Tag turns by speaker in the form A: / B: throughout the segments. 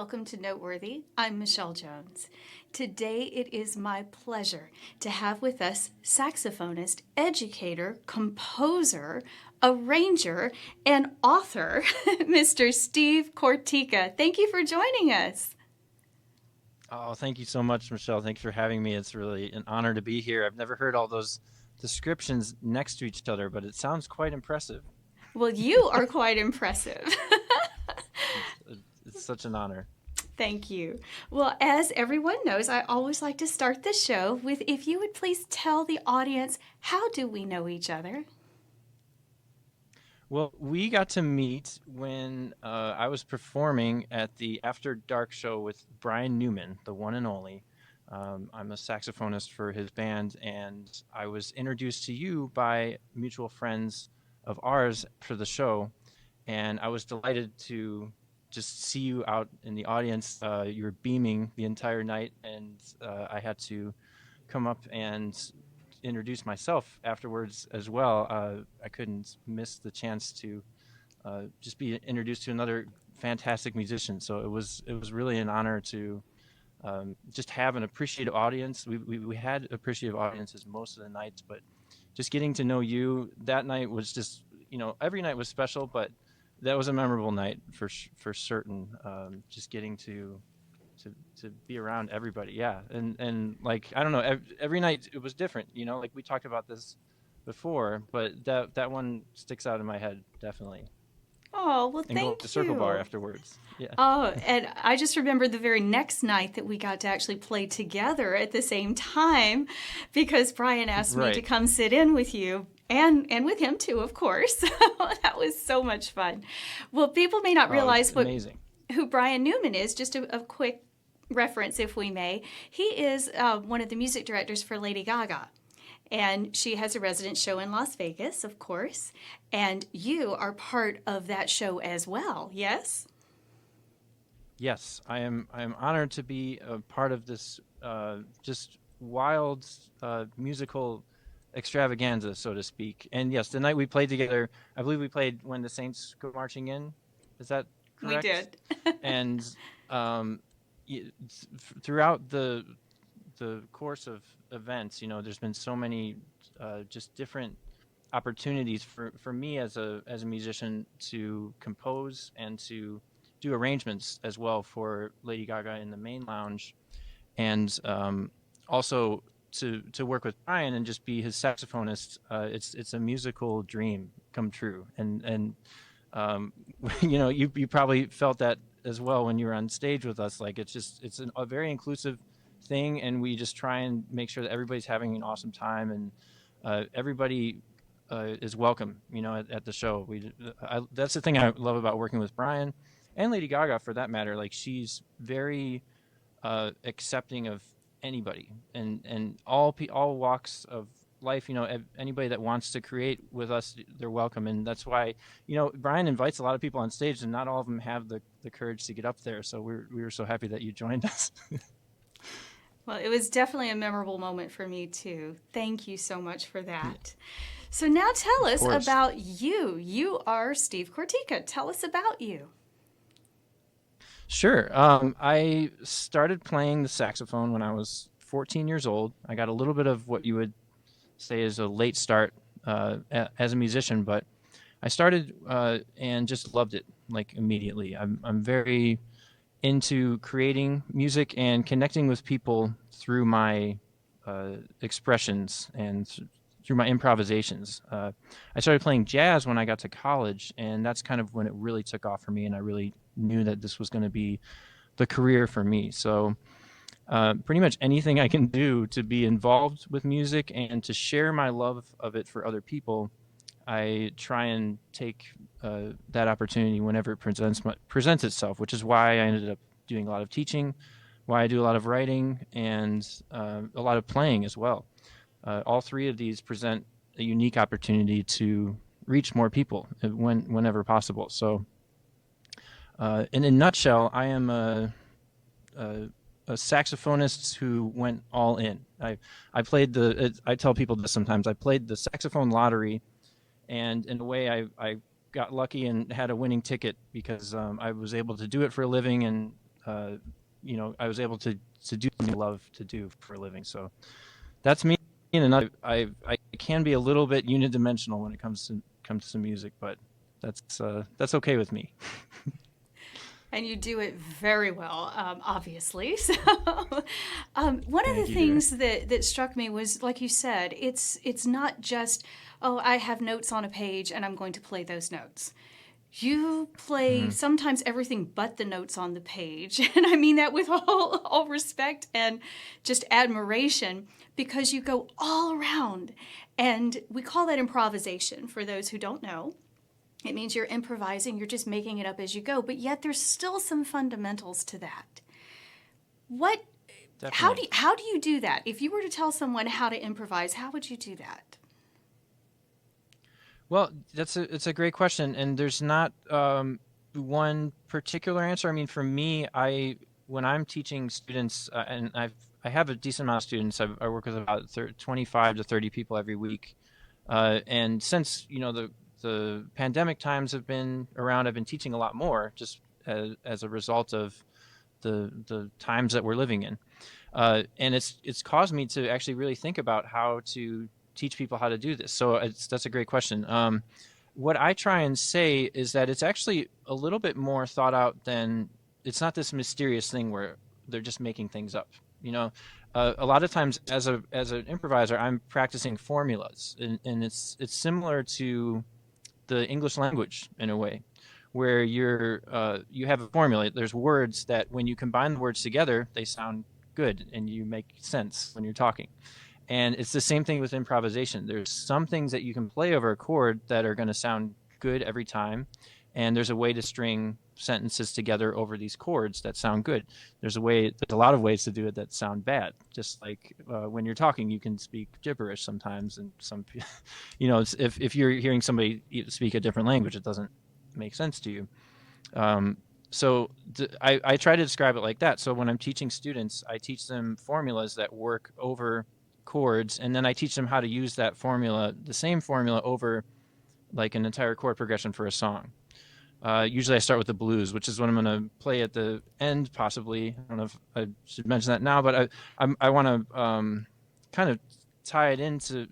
A: welcome to Noteworthy. I'm Michelle Jones. Today it is my pleasure to have with us saxophonist, educator, composer, arranger, and author, Mr. Steve Kortyka. Thank you for joining us.
B: Oh, thank you so much, Michelle. Thanks for having me. It's really an honor to be here. I've never heard all those descriptions next to each other, but it sounds quite impressive.
A: Well, you are quite impressive.
B: It's, it's such an honor.
A: Thank you. Well, as everyone knows, I always like to start the show with if you would please tell the audience, how do we know each other?
B: Well, we got to meet when I was performing at the After Dark show with Brian Newman, the one and only. I'm a saxophonist for his band, and I was introduced to you by mutual friends of ours for the show. And I was delighted to just see you out in the audience. You were beaming the entire night, and I had to come up and introduce myself afterwards as well. I couldn't miss the chance to just be introduced to another fantastic musician. So it was really an honor to just have an appreciative audience. We had appreciative audiences most of the nights, but just getting to know you that night was just, every night was special, but that was a memorable night for certain. Just getting to be around everybody, yeah, and like I don't know, every night it was different. Like we talked about this before, but that one sticks out in my head definitely.
A: Oh, well,
B: And going to
A: thank
B: Circle Bar
A: you.
B: afterwards, yeah.
A: Oh, and I just remember the very next night that we got to actually play together at the same time because Brian asked me to
B: Right.
A: come sit in with you and with him too, of course. That was so much fun. Well, people may not
B: Oh, it's
A: realize
B: amazing.
A: who Brian Newman is. Just a quick reference, if we may. He is one of the music directors for Lady Gaga. And she has a resident show in Las Vegas, of course. And you are part of that show as well, yes?
B: Yes, I am honored to be a part of this just wild musical extravaganza, so to speak. And yes, the night we played together, I believe we played when the Saints go marching in. Is that
A: We
B: correct?
A: did.
B: And um, throughout the course of events, there's been so many just different opportunities for me as a musician to compose and to do arrangements as well for Lady Gaga in the main lounge, and also to work with Brian and just be his saxophonist. It's a musical dream come true, and um, you probably felt that as well when you were on stage with us. Like a very inclusive thing, and we just try and make sure that everybody's having an awesome time, and everybody is welcome. At the show. That's the thing I love about working with Brian and Lady Gaga, for that matter. Like she's very accepting of anybody, and all walks of life. Anybody that wants to create with us, they're welcome, and that's why Brian invites a lot of people on stage, and not all of them have the courage to get up there. So we were so happy that you joined us.
A: Well, it was definitely a memorable moment for me too. Thank you so much for
B: Yeah,
A: that. So now tell
B: of
A: us
B: course.
A: about you. You are Steve Kortyka. Tell us about you.
B: Sure. I started playing the saxophone when I was 14 years old. I got a little bit of what you would say is a late start as a musician, but I started and just loved it like immediately. I'm very into creating music and connecting with people through my expressions and through my improvisations. I started playing jazz when I got to college, and that's kind of when it really took off for me, and I really knew that this was going to be the career for me. So pretty much anything I can do to be involved with music and to share my love of it for other people, I try and take that opportunity whenever it presents itself, which is why I ended up doing a lot of teaching, why I do a lot of writing, and a lot of playing as well. All three of these present a unique opportunity to reach more people whenever possible. So, in a nutshell, I am a, a saxophonist who went all in. I played I tell people this sometimes. I played the saxophone lottery, and in a way, I got lucky and had a winning ticket because I was able to do it for a living, and I was able to do something I love to do for a living. So that's me. And I can be a little bit unidimensional when it comes to music, but that's okay with me.
A: And you do it very well, obviously. So, one of the
B: Thank you, dear.
A: things that struck me was, like you said, it's not just, oh, I have notes on a page and I'm going to play those notes. You play
B: Hmm.
A: sometimes everything but the notes on the page, and I mean that with all respect and just admiration, because you go all around, and we call that improvisation for those who don't know. It means you're improvising, you're just making it up as you go, but yet there's still some fundamentals to that. What
B: Definitely.
A: how do you do that? If you were to tell someone how to improvise, how would you do that?
B: Well, it's a great question, and there's not one particular answer. I mean, for me, when I'm teaching students, and I have a decent amount of students. I work with about 25 to 30 people every week, and since the pandemic times have been around, I've been teaching a lot more, just as a result of the times that we're living in. And it's caused me to actually really think about how to teach people how to do this. So that's a great question. What I try and say is that it's actually a little bit more thought out than, it's not this mysterious thing where they're just making things up. A lot of times as an improviser, I'm practicing formulas, and it's similar to the English language in a way, where you have a formula. There's words that when you combine the words together, they sound good and you make sense when you're talking. And it's the same thing with improvisation. There's some things that you can play over a chord that are going to sound good every time, and there's a way to string sentences together over these chords that sound good. There's a lot of ways to do it that sound bad. Just like when you're talking, you can speak gibberish sometimes, and if you're hearing somebody speak a different language, it doesn't make sense to you. I try to describe it like that. So when I'm teaching students, I teach them formulas that work over chords, and then I teach them how to use that formula, the same formula, over like an entire chord progression for a song. Usually I start with the blues, which is what I'm going to play at the end, possibly. I don't know if I should mention that now, but I want to kind of tie it into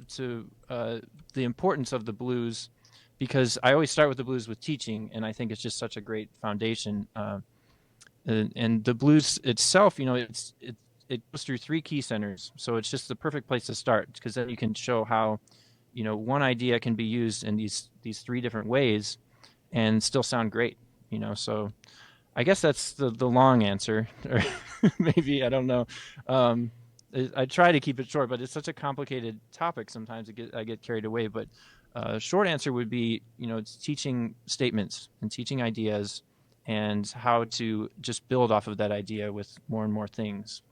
B: the importance of the blues, because I always start with the blues with teaching, and I think it's just such a great foundation. And the blues itself, it goes through three key centers, so it's just the perfect place to start, because then you can show how one idea can be used in these three different ways and still sound great. So I guess that's the long answer, or maybe, I don't know. I try to keep it short, but it's such a complicated topic. Sometimes I get carried away. But short answer would be, it's teaching statements and teaching ideas, and how to just build off of that idea with more and more things.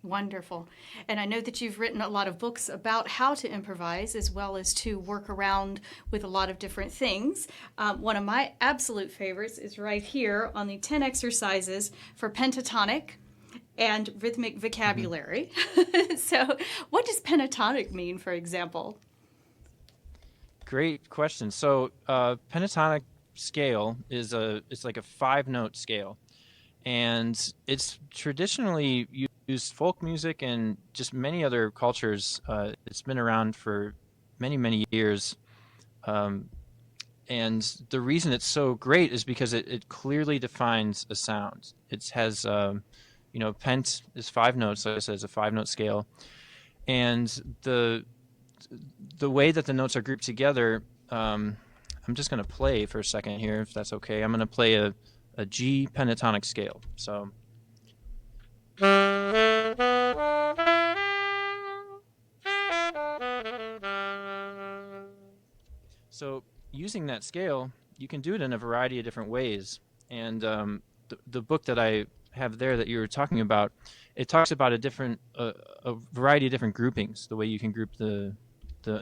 A: Wonderful. And I know that you've written a lot of books about how to improvise as well as to work around with a lot of different things. One of my absolute favorites is right here on the 10 exercises for pentatonic and rhythmic
B: Hmm.
A: vocabulary. So, what does pentatonic mean, for example?
B: Great question. So pentatonic scale it's like a 5-note scale, and it's traditionally used folk music and just many other cultures. It's been around for many years, um, and the reason it's so great is because it clearly defines a sound. It has pent is 5 notes, like I said, it's a 5-note scale, and the way that the notes are grouped together. I'm just going to play for a second here, if that's okay. I'm going to play a G pentatonic scale. So using that scale, you can do it in a variety of different ways. And the book that I have there that you were talking about, it talks about a variety of different groupings, the way you can group the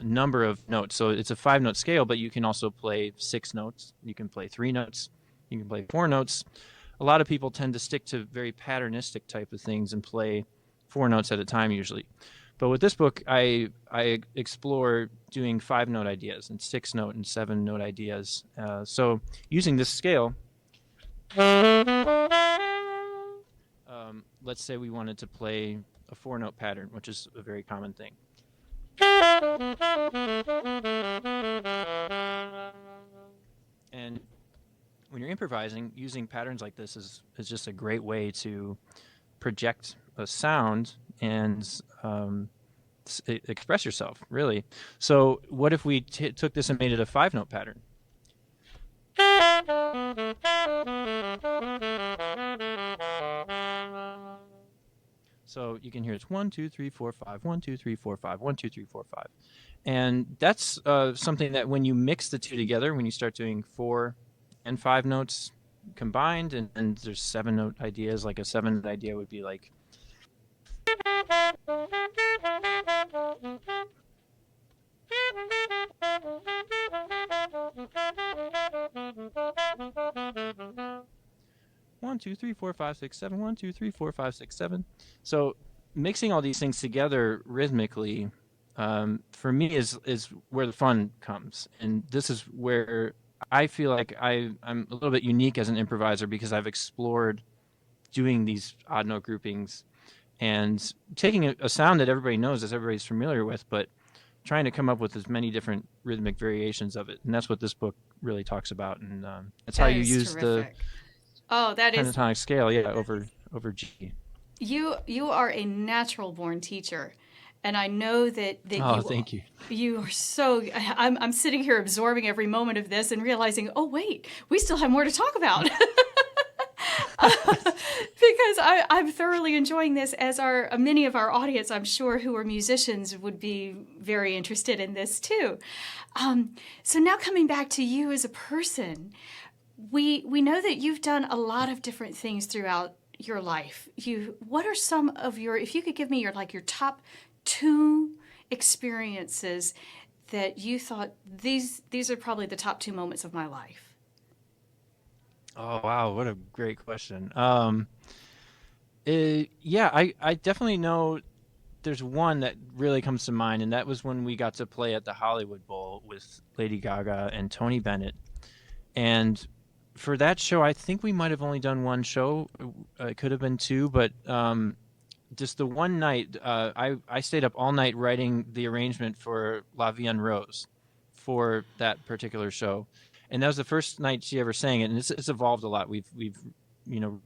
B: number of notes. So it's a 5-note scale, but you can also play 6 notes. You can play 3 notes. You can play 4 notes. A lot of people tend to stick to very patternistic type of things and play 4 notes at a time usually. But with this book, I explore doing 5-note ideas and 6-note and 7-note ideas. So using this scale, let's say we wanted to play a 4-note pattern, which is a very common thing. And when you're improvising, using patterns like this is just a great way to project a sound and express yourself, really. So what if we took this and made it a 5-note pattern? So you can hear it's 1, 2, 3, 4, 5, 1, 2, 3, 4, 5, 1, 2, 3, 4, 5. And that's something that when you mix the two together, when you start doing 4 and 5 notes combined, and there's 7-note ideas, like a 7-note idea would be like. One, two, three, four, five, six, seven. 1, 2, 3, 4, 5, 6, 7. So mixing all these things together rhythmically, for me, is where the fun comes, and this is where I feel like I'm a little bit unique as an improviser, because I've explored doing these odd note groupings and taking a sound that everybody knows, that everybody's familiar with, but trying to come up with as many different rhythmic variations of it. And that's what this book really talks about. And that's how you use
A: terrific. The
B: pentatonic scale, over G.
A: You are a natural born teacher. And I know that
B: thank you.
A: You are so. I'm sitting here absorbing every moment of this and realizing, oh wait, we still have more to talk about. Because I'm thoroughly enjoying this, as are many of our audience, I'm sure, who are musicians, would be very interested in this too. So now coming back to you as a person, we know that you've done a lot of different things throughout your life. What are some of your, if you could give me your top 2 experiences that you thought these are probably the top 2 moments of my life?
B: Oh, wow. What a great question. Yeah, I definitely know there's one that really comes to mind, and that was when we got to play at the Hollywood Bowl with Lady Gaga and Tony Bennett. And for that show, I think we might have only done one show. It could have been 2, but just the one night, I stayed up all night writing the arrangement for La Vie en Rose for that particular show. And that was the first night she ever sang it, and it's evolved a lot. We've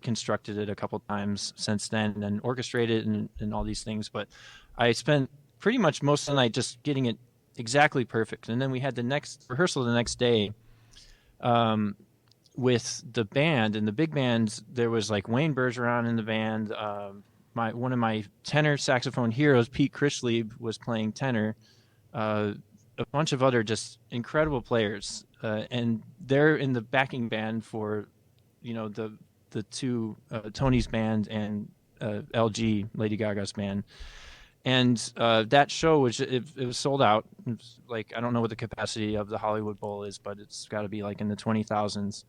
B: constructed it a couple times since then, and orchestrated it and all these things. But I spent pretty much most of the night just getting it exactly perfect. And then we had the next rehearsal the next day with the band, and the big band. There was like Wayne Bergeron in the band. One of my tenor saxophone heroes, Pete Crishley, was playing tenor. A bunch of other just incredible players, and they're in the backing band for, the 2, Tony's band and LG, Lady Gaga's band. And that show was it was sold out. It was like, I don't know what the capacity of the Hollywood Bowl is, but it's got to be like in the 20,000s.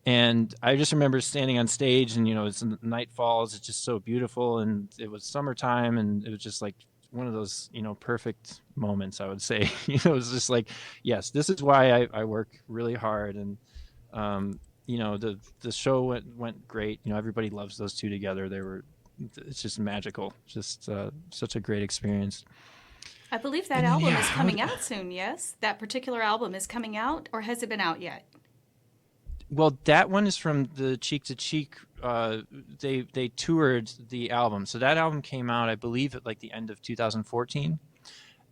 B: And I just remember standing on stage, and it's night falls. It's just so beautiful, and it was summertime, and it was just like one of those, perfect moments, I would say. It was just like, yes, this is why I work really hard. And, the show went great. Everybody loves those 2 together. It's just magical. Just such a great experience.
A: I believe that album is coming out soon, yes? That particular album is coming out, or has it been out yet?
B: Well, that one is from the Cheek to Cheek. They toured the album, so that album came out, I believe, at like the end of 2014.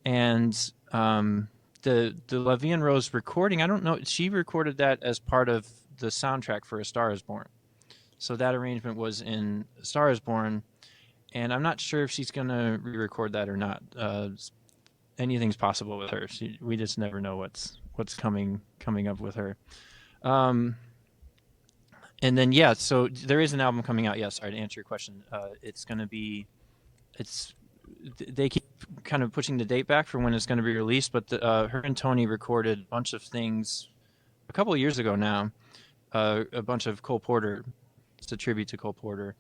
B: And the La Vie en Rose recording, I don't know, she recorded that as part of the soundtrack for A Star Is Born. So that arrangement was in A Star Is Born, and I'm not sure if she's gonna re-record that or not. Anything's possible with her. We just never know what's coming up with her. And then, so there is an album coming out. Yeah, sorry to answer your question. They keep kind of pushing the date back for when it's going to be released, but her and Tony recorded a bunch of things a couple of years ago now, a bunch of Cole Porter. It's a tribute to Cole Porter.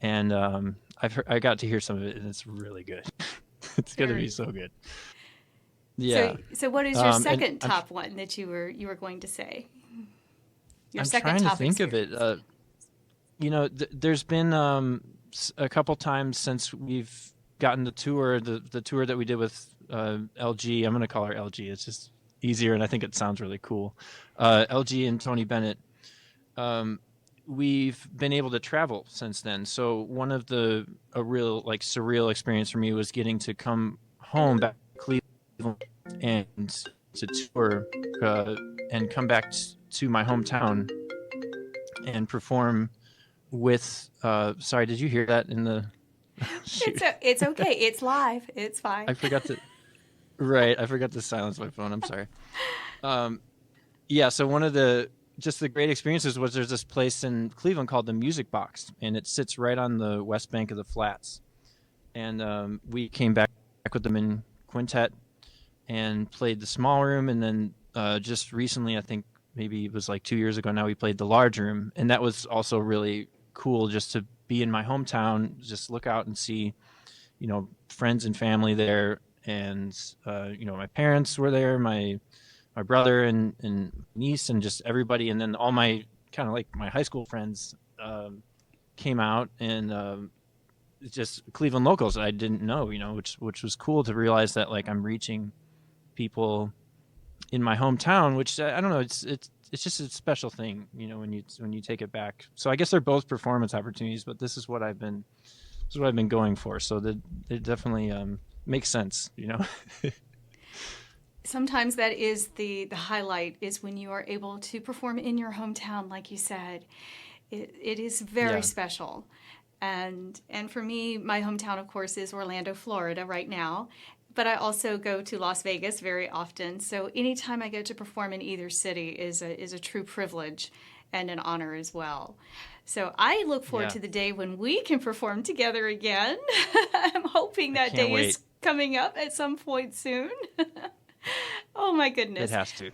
B: And I got to hear some of it, and it's really good. It's going to be so good. Yeah.
A: So what is your second top one that you were going to say? Your
B: I'm
A: second
B: trying
A: top
B: to think
A: experience.
B: of it. There's been a couple times since we've gotten the tour, the tour that we did with LG. I'm going to call her LG. It's just easier, and I think it sounds really cool. LG and Tony Bennett. We've been able to travel since then. So one of a real like surreal experience for me was getting to come home back to Cleveland and to tour and come back to my hometown and perform with. Sorry, did you hear that in the?
A: It's okay. It's live. It's fine.
B: I forgot to. Right, I forgot to silence my phone. I'm sorry. Yeah, so one of the great experiences was there's this place in Cleveland called the Music Box, and it sits right on the west bank of the Flats. And we came back with them in quintet and played the small room, and then just recently, I think maybe it was like 2 years ago now, we played the large room, and that was also really cool just to be in my hometown, just look out and see, friends and family there, and my parents were there, my brother and niece, and just everybody, and then all my kind of like my high school friends came out, and just Cleveland locals that I didn't know, which was cool to realize that like I'm reaching people in my hometown, which I don't know, it's just a special thing, when you take it back. So I guess they're both performance opportunities, but this is what I've been going for. So they definitely make sense,
A: Sometimes that is the highlight, is when you are able to perform in your hometown, like you said. It is very special. And for me, my hometown, of course, is Orlando, Florida right now. But I also go to Las Vegas very often. So anytime I get to perform in either city is a true privilege and an honor as well. So I look forward to the day when we can perform together again. I'm hoping that day is coming up at some point soon. Oh, my goodness.
B: It has to.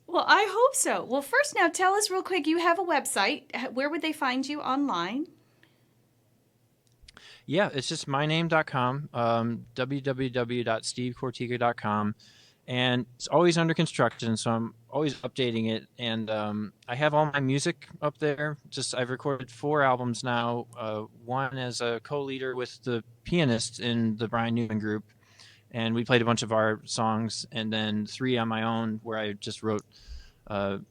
A: Well, I hope so. Well, first now, tell us real quick, you have a website. Where would they find you online?
B: Yeah, it's just myname.com, www.stevekortyka.com. And it's always under construction, so I'm always updating it. And I have all my music up there. I've recorded 4 albums now, one as a co-leader with the pianist in the Brian Newman group. And we played a bunch of our songs, and then 3 on my own where I just wrote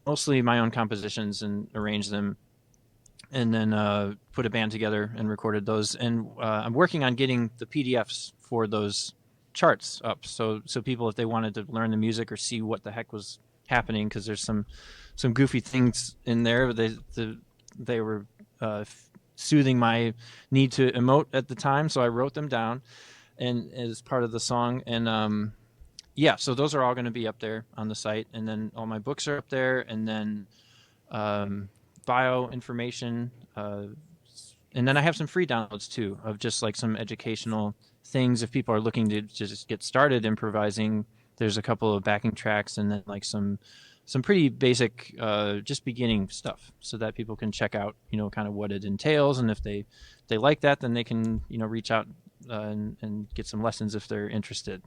B: mostly my own compositions and arranged them, and then put a band together and recorded those. And I'm working on getting the PDFs for those charts up, so people, if they wanted to learn the music or see what the heck was happening, because there's some goofy things in there. They were soothing my need to emote at the time, so I wrote them down and as part of the song. And so those are all going to be up there on the site, and then all my books are up there, and then bio information, and then I have some free downloads too of just like some educational things if people are looking to just get started improvising. There's a couple of backing tracks, and then like some pretty basic just beginning stuff, so that people can check out kind of what it entails, and if they like that, then they can reach out and get some lessons if they're interested.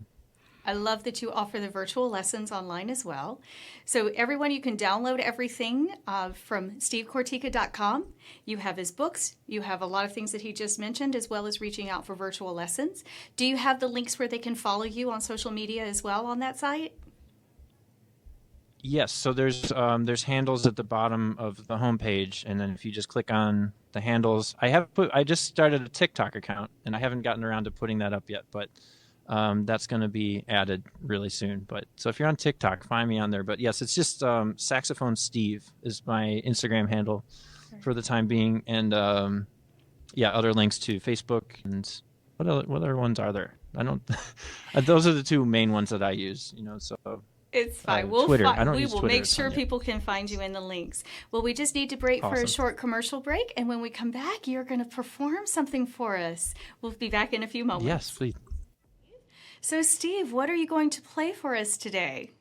A: I love that you offer the virtual lessons online as well. So everyone, you can download everything from stevekortyka.com. You have his books. You have a lot of things that he just mentioned, as well as reaching out for virtual lessons. Do you have the links where they can follow you on social media as well on that site?
B: Yes. So there's handles at the bottom of the homepage, and then if you just click on the handles, I just started a TikTok account, and I haven't gotten around to putting that up yet, but that's going to be added really soon. But so if you're on TikTok, find me on there. But yes, it's just Saxophone Steve is my Instagram handle for the time being, and other links to Facebook and what other ones are there? I don't. Those are the 2 main ones that I use. So.
A: It's fine.
B: Twitter.
A: We will make sure people can find you in the links. Well, we just need to break for a short commercial break, and when we come back, you're going to perform something for us. We'll be back in a few moments.
B: Yes, please.
A: So, Steve, what are you going to play for us today?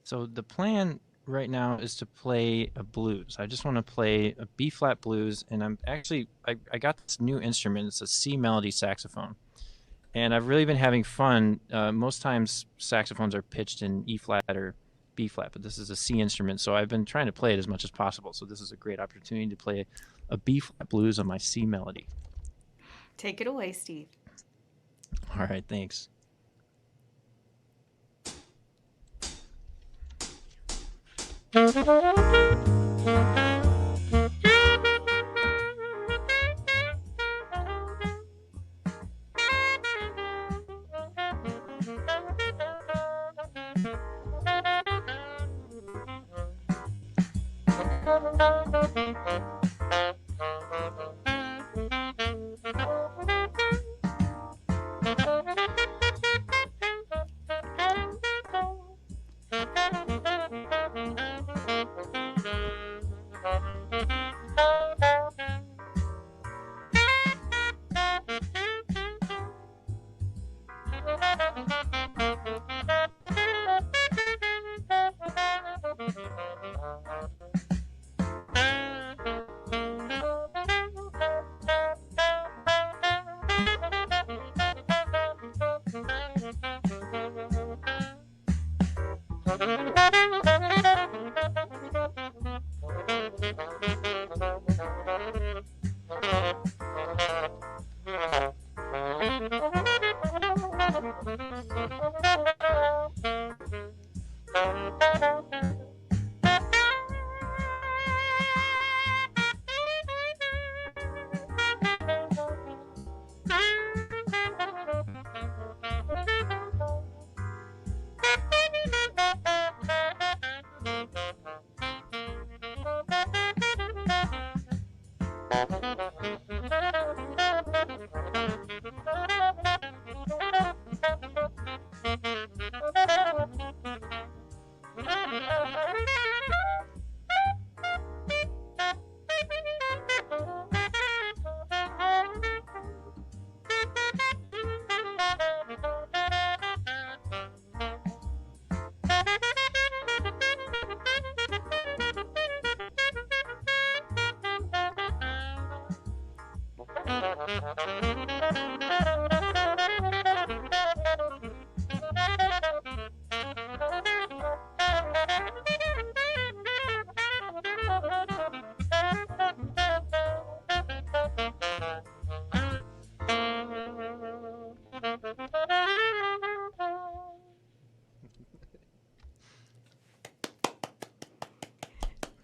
B: So the plan right now is to play a blues. I just want to play a B-flat blues, and I got this new instrument. It's a C melody saxophone. And I've really been having fun. Most times saxophones are pitched in E-flat or B-flat, but this is a C instrument, so I've been trying to play it as much as possible. So this is a great opportunity to play a B-flat blues on my C melody.
A: Take it away, Steve.
B: All right, thanks.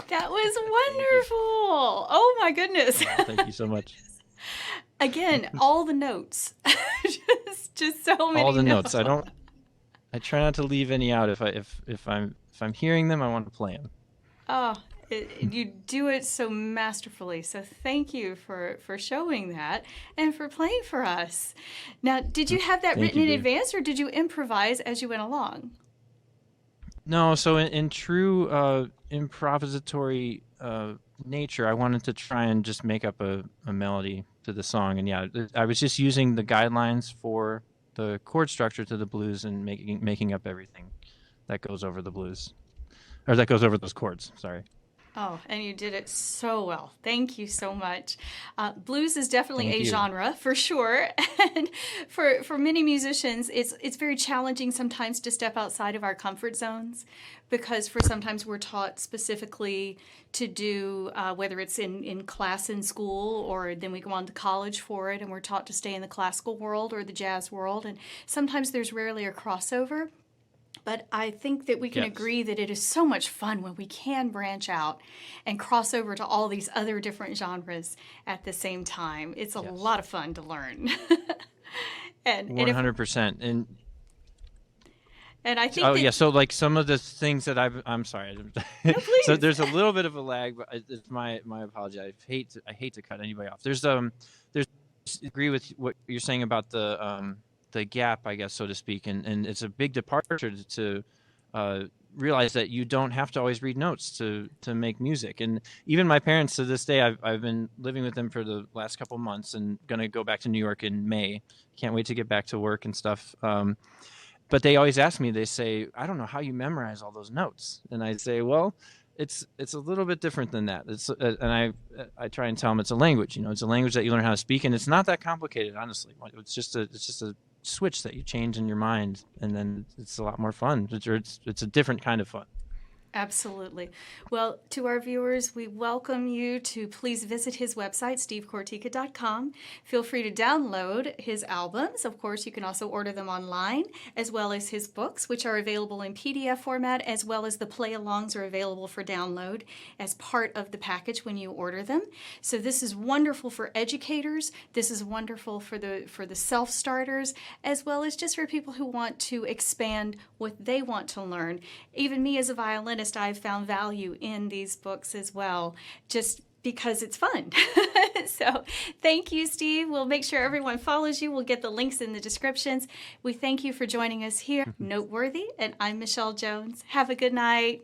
A: That was wonderful. Oh my goodness.
B: Thank you so much.
A: Again, all the notes. just so many
B: All the
A: notes.
B: notes. I try not to leave any out. If I'm hearing them, I want to play them.
A: Oh, you do it so masterfully. So thank you for showing that and for playing for us. Now, did you have that written in advance, or did you improvise as you went along?
B: No, so in true improvisatory nature, I wanted to try and just make up a melody to the song. And yeah, I was just using the guidelines for the chord structure to the blues and making up everything that goes over the blues. Or that goes over those chords, sorry.
A: Oh, and you did it so well. Thank you so much. Blues is definitely a genre for sure, and for many musicians, it's very challenging sometimes to step outside of our comfort zones, because sometimes we're taught specifically to do whether it's in class in school, or then we go on to college for it, and we're taught to stay in the classical world or the jazz world, and sometimes there's rarely a crossover. But I think that we can agree that it is so much fun when we can branch out and cross over to all these other different genres at the same time. It's a lot of fun to learn. and
B: 100%.
A: And I think
B: so like some of the things that I'm sorry.
A: No, please.
B: So there's a little bit of a lag, but it's my apology. I hate to cut anybody off. There's agree with what you're saying about the gap, I guess, so to speak, and it's a big departure to realize that you don't have to always read notes to make music. And even my parents, to this day, I've been living with them for the last couple months and going to go back to New York in May. Can't wait to get back to work and stuff. But they always ask me, they say, I don't know how you memorize all those notes. And I say, well, it's a little bit different than that. And I try and tell them it's a language. It's a language that you learn how to speak, and it's not that complicated, honestly. It's just a switch that you change in your mind, and then it's a lot more fun. It's a different kind of fun.
A: Absolutely. Well, to our viewers, we welcome you to please visit his website, stevekortyka.com. Feel free to download his albums. Of course, you can also order them online, as well as his books, which are available in PDF format, as well as the play-alongs are available for download as part of the package when you order them. So this is wonderful for educators. This is wonderful for the self-starters, as well as just for people who want to expand what they want to learn. Even me as a violinist, I've found value in these books as well, just because it's fun. So thank you, Steve. We'll make sure everyone follows you. We'll get the links in the descriptions. We thank you for joining us here. Noteworthy, and I'm Michelle Jones. Have a good night.